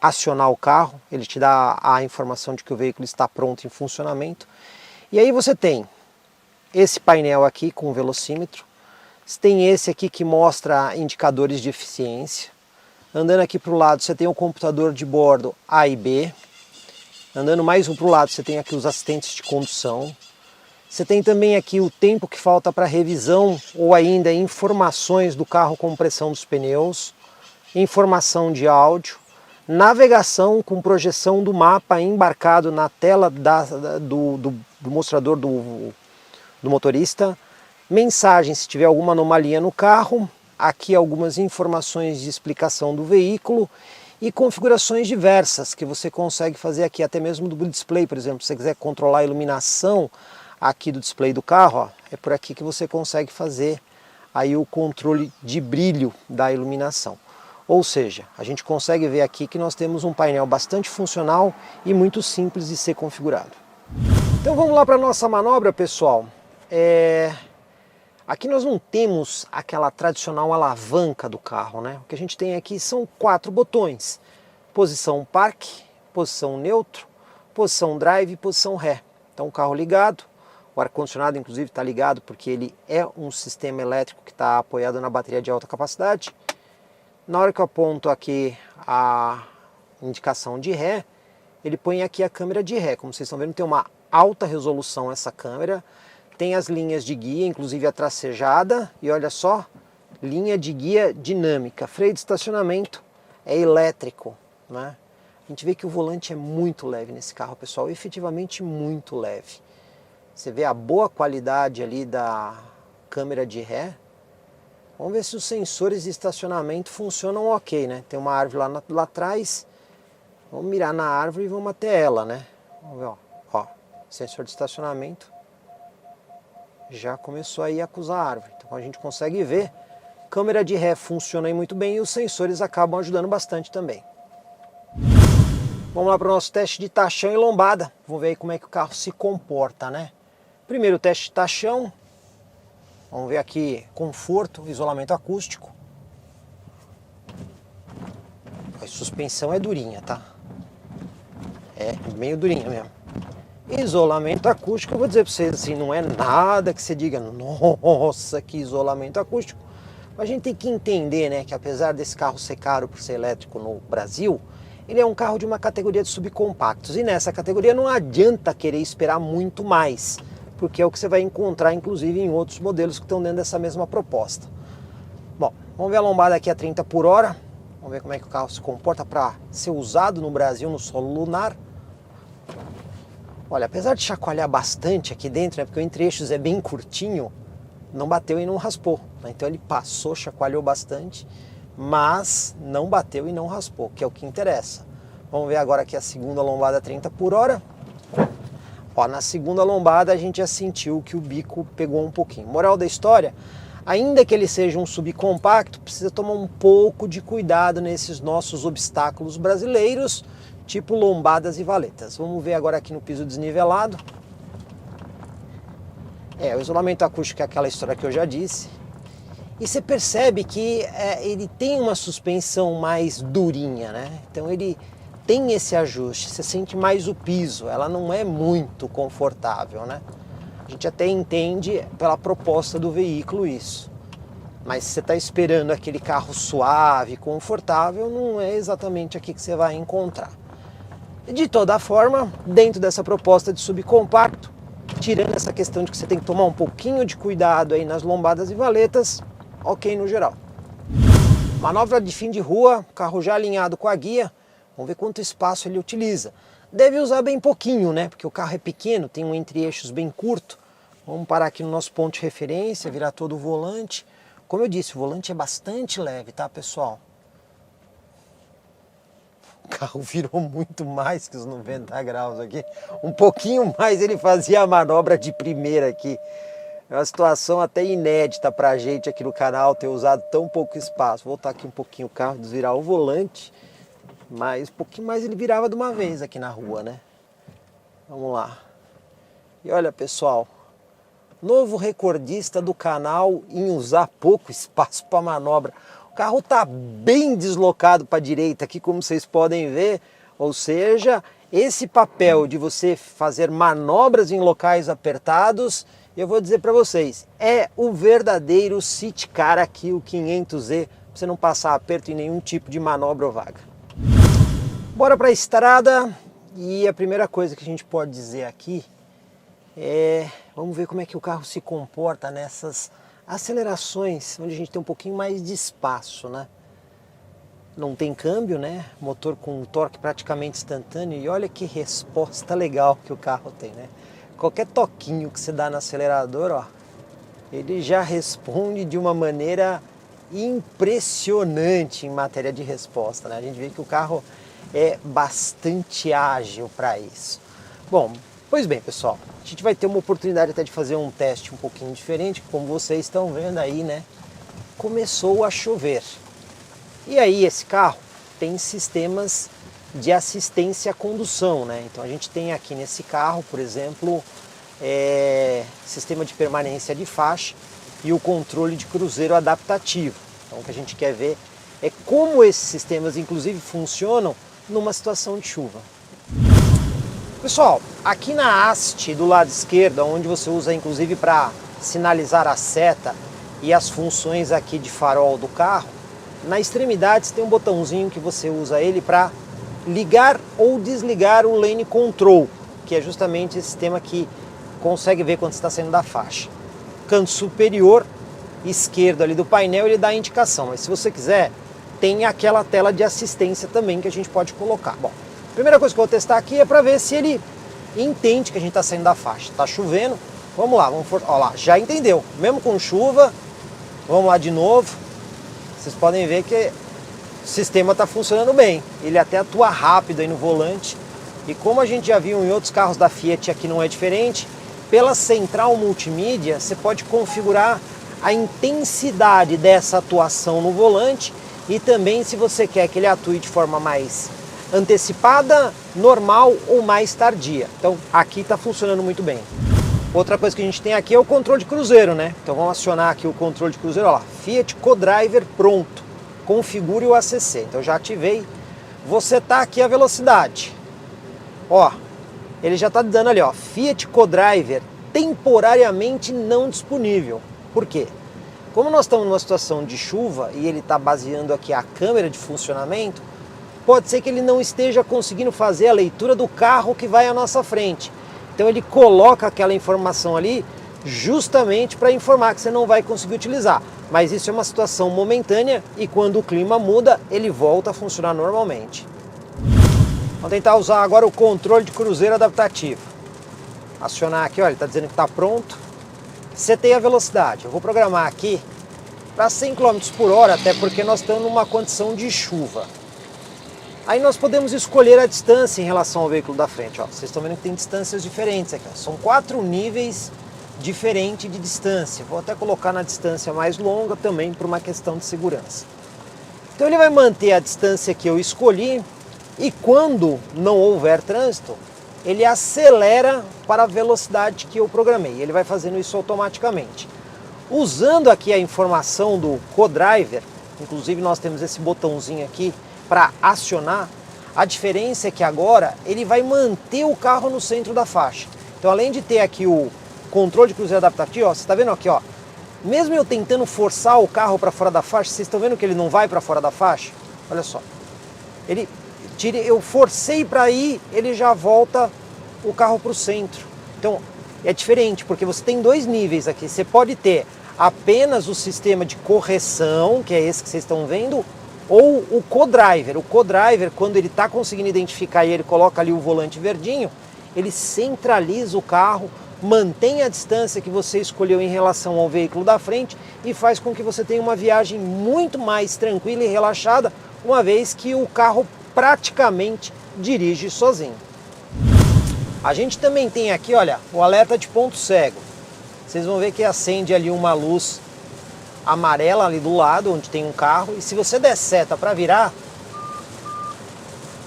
acionar o carro, ele te dá a informação de que o veículo está pronto em funcionamento. E aí você tem esse painel aqui com o velocímetro, você tem esse aqui que mostra indicadores de eficiência. Andando aqui para o lado você tem o computador de bordo A e B. Andando mais um para o lado você tem aqui os assistentes de condução. Você tem também aqui o tempo que falta para revisão ou ainda informações do carro com pressão dos pneus. Informação de áudio. Navegação com projeção do mapa embarcado na tela do mostrador do motorista. Mensagem se tiver alguma anomalia no carro. Aqui algumas informações de explicação do veículo e configurações diversas que você consegue fazer aqui, até mesmo do display, por exemplo, se você quiser controlar a iluminação aqui do display do carro, ó, é por aqui que você consegue fazer aí o controle de brilho da iluminação. Ou seja, a gente consegue ver aqui que nós temos um painel bastante funcional e muito simples de ser configurado. Então vamos lá para a nossa manobra, pessoal. Aqui nós não temos aquela tradicional alavanca do carro, né? O que a gente tem aqui são 4 botões. Posição parque, posição neutro, posição drive e posição ré. Então o carro ligado, o ar-condicionado inclusive está ligado porque ele é um sistema elétrico que está apoiado na bateria de alta capacidade. Na hora que eu aponto aqui a indicação de ré, ele põe aqui a câmera de ré. Como vocês estão vendo, tem uma alta resolução essa câmera. Tem as linhas de guia, inclusive a tracejada, e olha só, linha de guia dinâmica. Freio de estacionamento é elétrico, né? A gente vê que o volante é muito leve nesse carro, pessoal, efetivamente muito leve. Você vê a boa qualidade ali da câmera de ré. Vamos ver se os sensores de estacionamento funcionam ok, né? Tem uma árvore lá atrás. Vamos mirar na árvore e vamos até ela, né? Vamos ver, ó, sensor de estacionamento já começou aí a acusar a árvore. Então a gente consegue ver. Câmera de ré funciona aí muito bem e os sensores acabam ajudando bastante também. Vamos lá para o nosso teste de tachão e lombada. Vamos ver aí como é que o carro se comporta, né? Primeiro teste de tachão. Vamos ver aqui conforto, isolamento acústico. A suspensão é durinha, tá? É meio durinha mesmo. Isolamento acústico, eu vou dizer para vocês assim, não é nada que você diga, nossa, que isolamento acústico. A gente tem que entender, né, que apesar desse carro ser caro por ser elétrico no Brasil, ele é um carro de uma categoria de subcompactos. E nessa categoria não adianta querer esperar muito mais, porque é o que você vai encontrar, inclusive, em outros modelos que estão dentro dessa mesma proposta. Bom, vamos ver a lombada aqui a 30 por hora. Vamos ver como é que o carro se comporta para ser usado no Brasil no solo lunar. Olha, apesar de chacoalhar bastante aqui dentro, né, porque o entre-eixos é bem curtinho, não bateu e não raspou. Né? Então ele passou, chacoalhou bastante, mas não bateu e não raspou, que é o que interessa. Vamos ver agora aqui a segunda lombada 30 por hora. Ó, na segunda lombada a gente já sentiu que o bico pegou um pouquinho. Moral da história, ainda que ele seja um subcompacto, precisa tomar um pouco de cuidado nesses nossos obstáculos brasileiros, tipo lombadas e valetas. Vamos ver agora aqui no piso desnivelado. O isolamento acústico é aquela história que eu já disse. E você percebe que ele tem uma suspensão mais durinha, né? Então ele tem esse ajuste, você sente mais o piso, ela não é muito confortável, né? A gente até entende pela proposta do veículo isso. Mas se você está esperando aquele carro suave, confortável, não é exatamente aqui que você vai encontrar. De toda forma, dentro dessa proposta de subcompacto, tirando essa questão de que você tem que tomar um pouquinho de cuidado aí nas lombadas e valetas, ok no geral. Manobra de fim de rua, carro já alinhado com a guia, vamos ver quanto espaço ele utiliza. Deve usar bem pouquinho, né? Porque o carro é pequeno, tem um entre-eixos bem curto. Vamos parar aqui no nosso ponto de referência, virar todo o volante. Como eu disse, o volante é bastante leve, tá, pessoal? O carro virou muito mais que os 90 graus aqui. Um pouquinho mais ele fazia a manobra de primeira aqui. É uma situação até inédita pra gente aqui no canal ter usado tão pouco espaço. Vou voltar aqui um pouquinho o carro, desvirar o volante. Mas um pouquinho mais ele virava de uma vez aqui na rua, né? Vamos lá. E olha, pessoal, novo recordista do canal em usar pouco espaço para manobra. O carro está bem deslocado para a direita aqui, como vocês podem ver. Ou seja, esse papel de você fazer manobras em locais apertados, eu vou dizer para vocês, é o verdadeiro City Car aqui, o 500Z, para você não passar aperto em nenhum tipo de manobra ou vaga. Bora para a estrada e a primeira coisa que a gente pode dizer aqui vamos ver como é que o carro se comporta nessas acelerações, onde a gente tem um pouquinho mais de espaço, né? Não tem câmbio, né? Motor com torque praticamente instantâneo e olha que resposta legal que o carro tem, né? Qualquer toquinho que você dá no acelerador, ó, ele já responde de uma maneira impressionante em matéria de resposta, né? A gente vê que o carro é bastante ágil para isso. Bom, pois bem, pessoal, a gente vai ter uma oportunidade até de fazer um teste um pouquinho diferente, como vocês estão vendo aí, né? Começou a chover. E aí esse carro tem sistemas de assistência à condução, né? Então a gente tem aqui nesse carro, por exemplo, sistema de permanência de faixa e o controle de cruzeiro adaptativo. Então o que a gente quer ver é como esses sistemas, inclusive, funcionam numa situação de chuva. Pessoal, aqui na haste do lado esquerdo, onde você usa inclusive para sinalizar a seta e as funções aqui de farol do carro, na extremidade você tem um botãozinho que você usa ele para ligar ou desligar o lane control, que é justamente esse sistema que consegue ver quando você está saindo da faixa. Canto superior esquerdo ali do painel ele dá a indicação, mas se você quiser tem aquela tela de assistência também que a gente pode colocar. Bom, a primeira coisa que eu vou testar aqui é para ver se ele entende que a gente está saindo da faixa. Está chovendo, vamos lá, ó lá, já entendeu. Mesmo com chuva, Vamos lá de novo. Vocês podem ver que o sistema está funcionando bem. Ele até atua rápido aí no volante. E como a gente já viu em outros carros da Fiat, aqui não é diferente, pela central multimídia você pode configurar a intensidade dessa atuação no volante e também se você quer que ele atue de forma mais antecipada, normal ou mais tardia. Então aqui está funcionando muito bem. Outra coisa que a gente tem aqui é o controle de cruzeiro, né? Então vamos acionar aqui o controle de cruzeiro, olha lá, Fiat Co-Driver pronto, configure o ACC. Então já ativei, vou setar aqui a velocidade. Ó, ele já está dando ali, ó, Fiat Co-Driver temporariamente não disponível. Por quê? Como nós estamos numa situação de chuva e ele está baseando aqui a câmera de funcionamento, pode ser que ele não esteja conseguindo fazer a leitura do carro que vai à nossa frente. Então ele coloca aquela informação ali justamente para informar que você não vai conseguir utilizar. Mas isso é uma situação momentânea e quando o clima muda, ele volta a funcionar normalmente. Vamos tentar usar agora o controle de cruzeiro adaptativo. Acionar aqui, olha, ele está dizendo que está pronto. Setei a velocidade. Eu vou programar aqui para 100 km por hora, até porque nós estamos numa condição de chuva. Aí nós podemos escolher a distância em relação ao veículo da frente. Ó, vocês estão vendo que tem distâncias diferentes aqui. Ó. São 4 níveis diferentes de distância. Vou até colocar na distância mais longa também por uma questão de segurança. Então ele vai manter a distância que eu escolhi e quando não houver trânsito, ele acelera para a velocidade que eu programei. Ele vai fazendo isso automaticamente. Usando aqui a informação do Co-Driver, inclusive nós temos esse botãozinho aqui para acionar, a diferença é que agora ele vai manter o carro no centro da faixa. Então além de ter aqui o controle de cruzeiro adaptativo, ó, você está vendo aqui, ó, mesmo eu tentando forçar o carro para fora da faixa, vocês estão vendo que ele não vai para fora da faixa? Olha só, eu forcei para ir, ele já volta o carro para o centro. Então é diferente, porque você tem 2 níveis aqui. Você pode ter apenas o sistema de correção, que é esse que vocês estão vendo, ou o Co-Driver. O Co-Driver, quando ele está conseguindo identificar e ele coloca ali o volante verdinho, ele centraliza o carro, mantém a distância que você escolheu em relação ao veículo da frente e faz com que você tenha uma viagem muito mais tranquila e relaxada, uma vez que o carro praticamente dirige sozinho. A gente também tem aqui, olha, o alerta de ponto cego. Vocês vão ver que acende ali uma luz amarela ali do lado, onde tem um carro, e se você der seta para virar,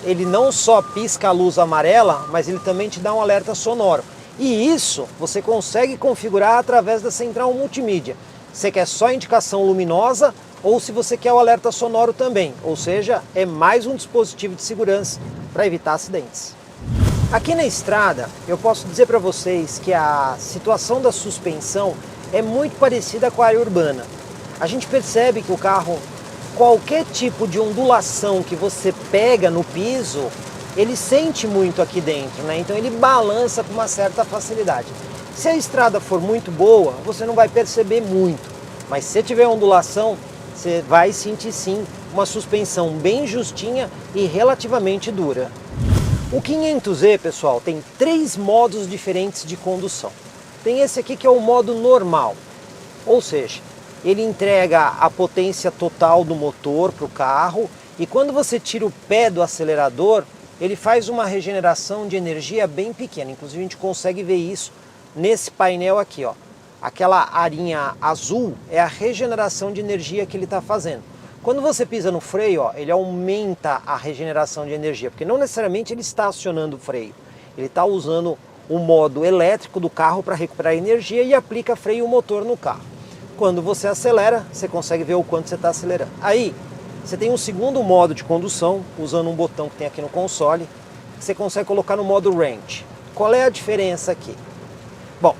ele não só pisca a luz amarela, mas ele também te dá um alerta sonoro. E isso você consegue configurar através da central multimídia. Você quer só indicação luminosa ou se você quer o alerta sonoro também, ou seja, é mais um dispositivo de segurança para evitar acidentes. Aqui na estrada, eu posso dizer para vocês que a situação da suspensão é muito parecida com a área urbana. A gente percebe que o carro, qualquer tipo de ondulação que você pega no piso, ele sente muito aqui dentro, né? Então ele balança com uma certa facilidade. Se a estrada for muito boa, você não vai perceber muito, mas se tiver ondulação, você vai sentir sim uma suspensão bem justinha e relativamente dura. O 500e, pessoal, tem 3 modos diferentes de condução. Tem esse aqui que é o modo normal, ou seja, ele entrega a potência total do motor para o carro e quando você tira o pé do acelerador, ele faz uma regeneração de energia bem pequena. Inclusive a gente consegue ver isso nesse painel aqui, ó. Aquela arinha azul é a regeneração de energia que ele está fazendo. Quando você pisa no freio, ó, ele aumenta a regeneração de energia, porque não necessariamente ele está acionando o freio. Ele está usando o modo elétrico do carro para recuperar energia e aplica freio motor no carro. Quando você acelera, você consegue ver o quanto você está acelerando. Aí, você tem um segundo modo de condução, usando um botão que tem aqui no console, que você consegue colocar no modo Range. Qual é a diferença aqui? Bom,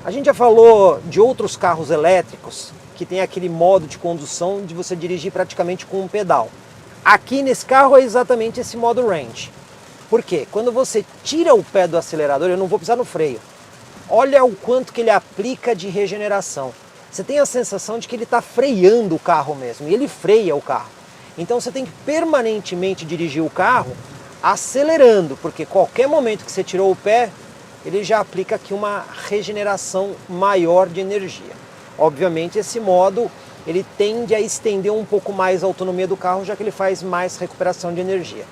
a gente já falou de outros carros elétricos que tem aquele modo de condução de você dirigir praticamente com um pedal. Aqui nesse carro é exatamente esse modo Range. Por quê? Quando você tira o pé do acelerador, eu não vou pisar no freio. Olha o quanto que ele aplica de regeneração. Você tem a sensação de que ele está freando o carro mesmo, e ele freia o carro. Então você tem que permanentemente dirigir o carro acelerando, porque qualquer momento que você tirou o pé, ele já aplica aqui uma regeneração maior de energia. Obviamente esse modo ele tende a estender um pouco mais a autonomia do carro, já que ele faz mais recuperação de energia.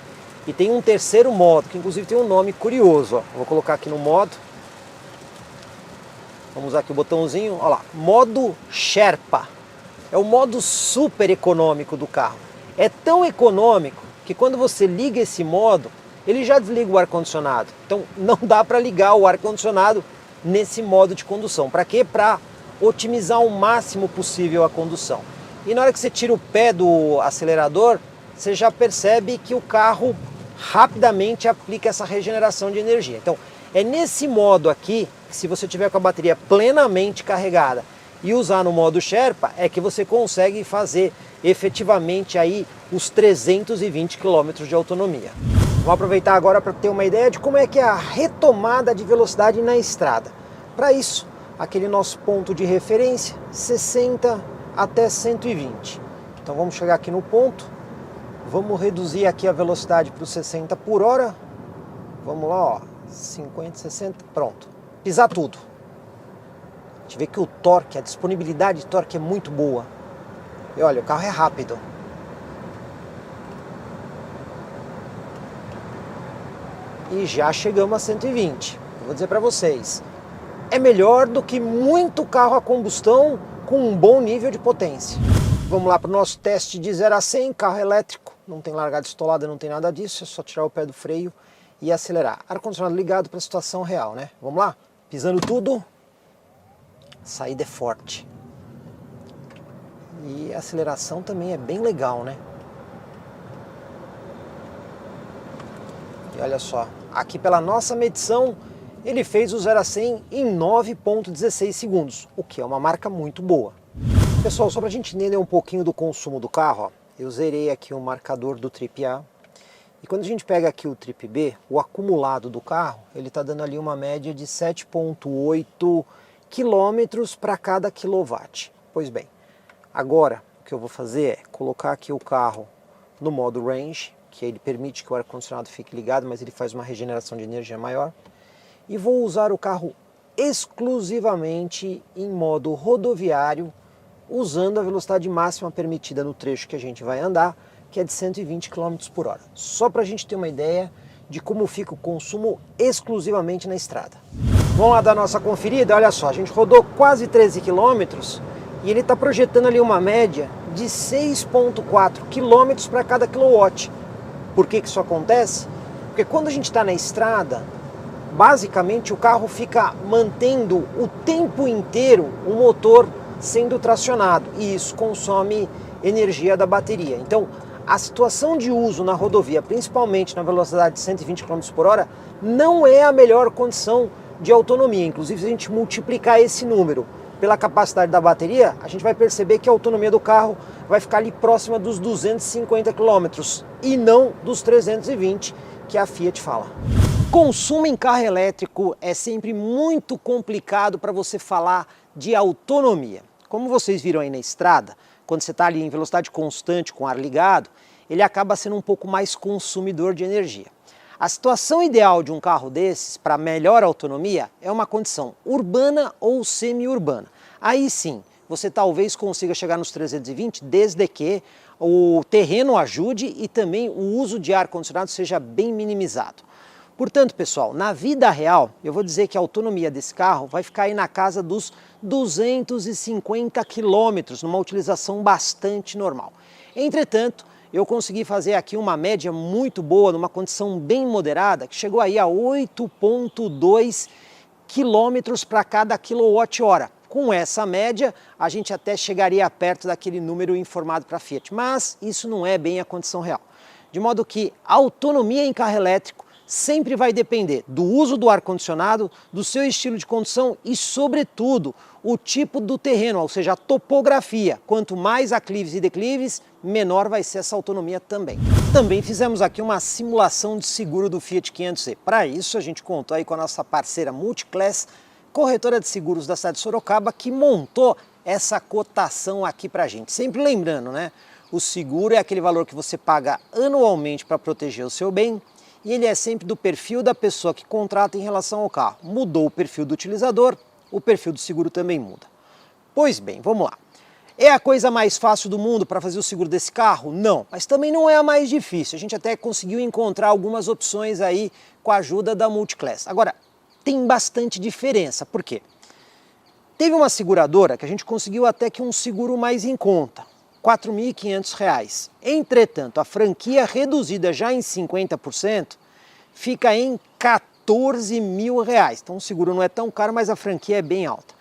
E tem um terceiro modo, que inclusive tem um nome curioso, ó. Vou colocar aqui no modo. Vamos usar aqui o botãozinho, olha lá, modo Sherpa. É o modo super econômico do carro. É tão econômico que quando você liga esse modo, ele já desliga o ar-condicionado. Então não dá para ligar o ar-condicionado nesse modo de condução. Para quê? Para otimizar o máximo possível a condução. E na hora que você tira o pé do acelerador, você já percebe que o carro rapidamente aplica essa regeneração de energia. Então é nesse modo aqui, se você tiver com a bateria plenamente carregada e usar no modo Sherpa, é que você consegue fazer efetivamente aí os 320 km de autonomia. Vou aproveitar agora para ter uma ideia de como é que é a retomada de velocidade na estrada. Para isso, aquele nosso ponto de referência, 60 até 120. Então vamos chegar aqui no ponto, vamos reduzir aqui a velocidade para os 60 por hora. Vamos lá, ó, 50, 60, pronto. Pisar tudo. A gente vê que o torque, a disponibilidade de torque é muito boa. E olha, o carro é rápido. E já chegamos a 120. Eu vou dizer para vocês, é melhor do que muito carro a combustão com um bom nível de potência. Vamos lá para o nosso teste de 0 a 100, carro elétrico. Não tem largada estolada, não tem nada disso, é só tirar o pé do freio e acelerar. Ar-condicionado ligado para a situação real, né? Vamos lá? Pisando tudo. A saída é forte. E a aceleração também é bem legal, né? E olha só, aqui pela nossa medição, ele fez o 0 a 100 em 9,16 segundos, o que é uma marca muito boa. Pessoal, só para a gente entender um pouquinho do consumo do carro, ó, eu zerei aqui o marcador do Trip A. E quando a gente pega aqui o Trip B, o acumulado do carro, ele está dando ali uma média de 7,8 km para cada quilowatt. Pois bem, agora o que eu vou fazer é colocar aqui o carro no modo Range, que ele permite que o ar-condicionado fique ligado, mas ele faz uma regeneração de energia maior. E vou usar o carro exclusivamente em modo rodoviário, usando a velocidade máxima permitida no trecho que a gente vai andar, que é de 120 km por hora. Só para a gente ter uma ideia de como fica o consumo exclusivamente na estrada. Vamos lá dar nossa conferida? Olha só, a gente rodou quase 13 km e ele está projetando ali uma média de 6,4 km para cada quilowatt. Por que isso acontece? Porque quando a gente está na estrada, basicamente o carro fica mantendo o tempo inteiro o motor sendo tracionado e isso consome energia da bateria. Então, a situação de uso na rodovia, principalmente na velocidade de 120 km por hora, não é a melhor condição de autonomia. Inclusive, se a gente multiplicar esse número pela capacidade da bateria, a gente vai perceber que a autonomia do carro vai ficar ali próxima dos 250 km e não dos 320 que a Fiat fala. Consumo em carro elétrico é sempre muito complicado para você falar de autonomia. Como vocês viram aí na estrada, quando você está ali em velocidade constante com o ar ligado, ele acaba sendo um pouco mais consumidor de energia. A situação ideal de um carro desses para melhor autonomia é uma condição urbana ou semi-urbana. Aí sim, você talvez consiga chegar nos 320 desde que o terreno ajude e também o uso de ar-condicionado seja bem minimizado. Portanto, pessoal, na vida real, eu vou dizer que a autonomia desse carro vai ficar aí na casa dos 250 km, numa utilização bastante normal. Entretanto, eu consegui fazer aqui uma média muito boa, numa condição bem moderada, que chegou aí a 8,2 km para cada quilowatt-hora. Com essa média, a gente até chegaria perto daquele número informado para a Fiat, mas isso não é bem a condição real. De modo que a autonomia em carro elétrico sempre vai depender do uso do ar-condicionado, do seu estilo de condução e, sobretudo, o tipo do terreno, ou seja, a topografia. Quanto mais aclives e declives, menor vai ser essa autonomia também. Também fizemos aqui uma simulação de seguro do Fiat 500e. Para isso, a gente contou aí com a nossa parceira Multiclass, corretora de seguros da cidade de Sorocaba, que montou essa cotação aqui para a gente. Sempre lembrando, né? O seguro é aquele valor que você paga anualmente para proteger o seu bem, e ele é sempre do perfil da pessoa que contrata em relação ao carro. Mudou o perfil do utilizador, o perfil do seguro também muda. Pois bem, vamos lá. É a coisa mais fácil do mundo para fazer o seguro desse carro? Não, mas também não é a mais difícil. A gente até conseguiu encontrar algumas opções aí com a ajuda da Multiclass. Agora, tem bastante diferença. Por quê? Teve uma seguradora que a gente conseguiu até que um seguro mais em conta, R$ 4.500. Entretanto, a franquia reduzida já em 50% fica em R$ 14.000. Então o seguro não é tão caro, mas a franquia é bem alta.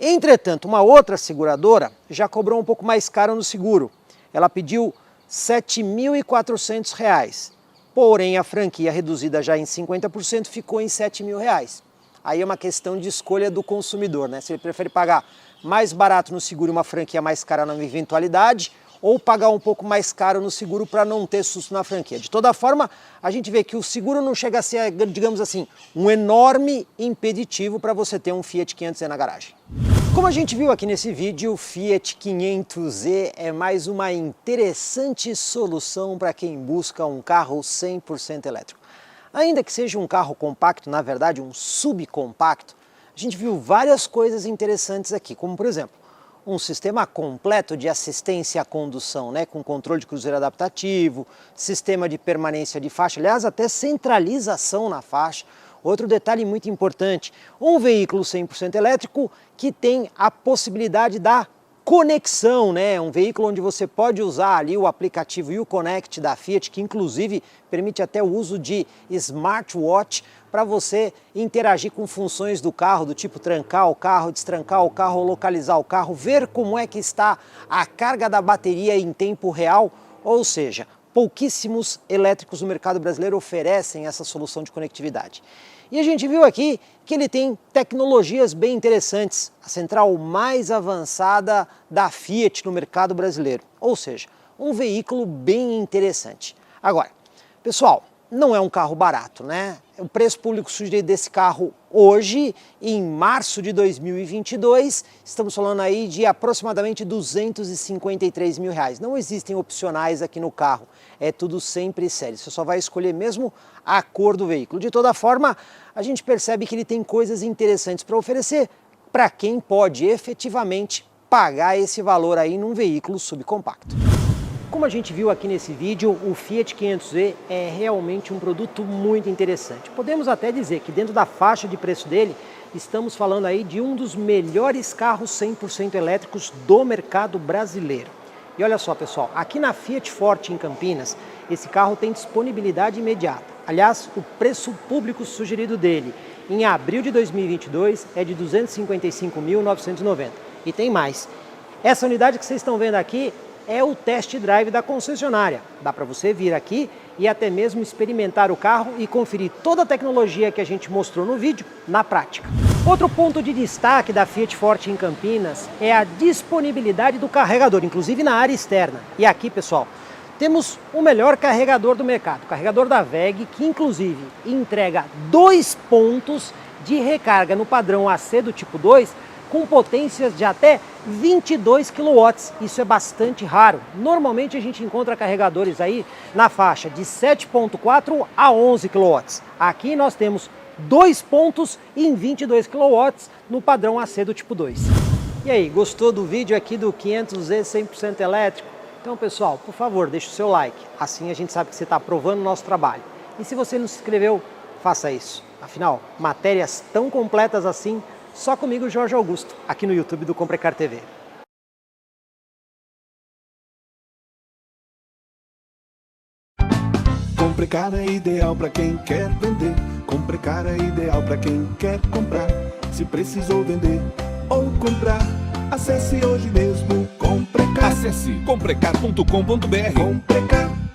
Entretanto, uma outra seguradora já cobrou um pouco mais caro no seguro. Ela pediu R$ 7.400. Porém, a franquia reduzida já em 50% ficou em R$ 7.000. Aí é uma questão de escolha do consumidor, né? Se ele prefere pagar mais barato no seguro e uma franquia mais cara na eventualidade, ou pagar um pouco mais caro no seguro para não ter susto na franquia. De toda forma, a gente vê que o seguro não chega a ser, digamos assim, um enorme impeditivo para você ter um Fiat 500e na garagem. Como a gente viu aqui nesse vídeo, o Fiat 500e é mais uma interessante solução para quem busca um carro 100% elétrico. Ainda que seja um carro compacto, na verdade um subcompacto, a gente viu várias coisas interessantes aqui, como por exemplo, um sistema completo de assistência à condução, né, com controle de cruzeiro adaptativo, sistema de permanência de faixa, aliás, até centralização na faixa. Outro detalhe muito importante, um veículo 100% elétrico que tem a possibilidade da conexão, né? Um veículo onde você pode usar ali o aplicativo Uconnect da Fiat, que inclusive permite até o uso de smartwatch para você interagir com funções do carro, do tipo trancar o carro, destrancar o carro, localizar o carro, ver como é que está a carga da bateria em tempo real, ou seja, pouquíssimos elétricos no mercado brasileiro oferecem essa solução de conectividade. E a gente viu aqui que ele tem tecnologias bem interessantes, a central mais avançada da Fiat no mercado brasileiro, ou seja, um veículo bem interessante. Agora, pessoal, não é um carro barato, né? O preço público sugerido desse carro hoje, em março de 2022, estamos falando aí de aproximadamente R$ 253 mil. Não existem opcionais aqui no carro, é tudo sempre sério, você só vai escolher mesmo a cor do veículo. De toda forma, a gente percebe que ele tem coisas interessantes para oferecer para quem pode efetivamente pagar esse valor aí num veículo subcompacto. Como a gente viu aqui nesse vídeo, o Fiat 500e é realmente um produto muito interessante. Podemos até dizer que dentro da faixa de preço dele, estamos falando aí de um dos melhores carros 100% elétricos do mercado brasileiro. E olha só, pessoal, aqui na Fiat Forte em Campinas, esse carro tem disponibilidade imediata. Aliás, o preço público sugerido dele em abril de 2022 é de R$ 255.990. E tem mais. Essa unidade que vocês estão vendo aqui é o test drive da concessionária. Dá para você vir aqui e até mesmo experimentar o carro e conferir toda a tecnologia que a gente mostrou no vídeo na prática. Outro ponto de destaque da Fiat Forte em Campinas é a disponibilidade do carregador, inclusive na área externa. E aqui, pessoal, temos o melhor carregador do mercado, o carregador da WEG, que inclusive entrega 2 pontos de recarga no padrão AC do tipo 2, com potências de até 22 kW. Isso é bastante raro. Normalmente a gente encontra carregadores aí na faixa de 7.4 a 11 kW. Aqui nós temos 2 pontos em 22 kW no padrão AC do tipo 2. E aí, gostou do vídeo aqui do 500e 100% elétrico? Então, pessoal, por favor, deixe o seu like. Assim a gente sabe que você está aprovando o nosso trabalho. E se você não se inscreveu, faça isso. Afinal, matérias tão completas assim, só comigo, Jorge Augusto, aqui no YouTube do Comprecar TV. Comprecar é ideal para quem quer vender. Comprecar é ideal para quem quer comprar. Se precisou vender ou comprar, acesse hoje mesmo Comprecar. Acesse comprecar.com.br. Comprecar.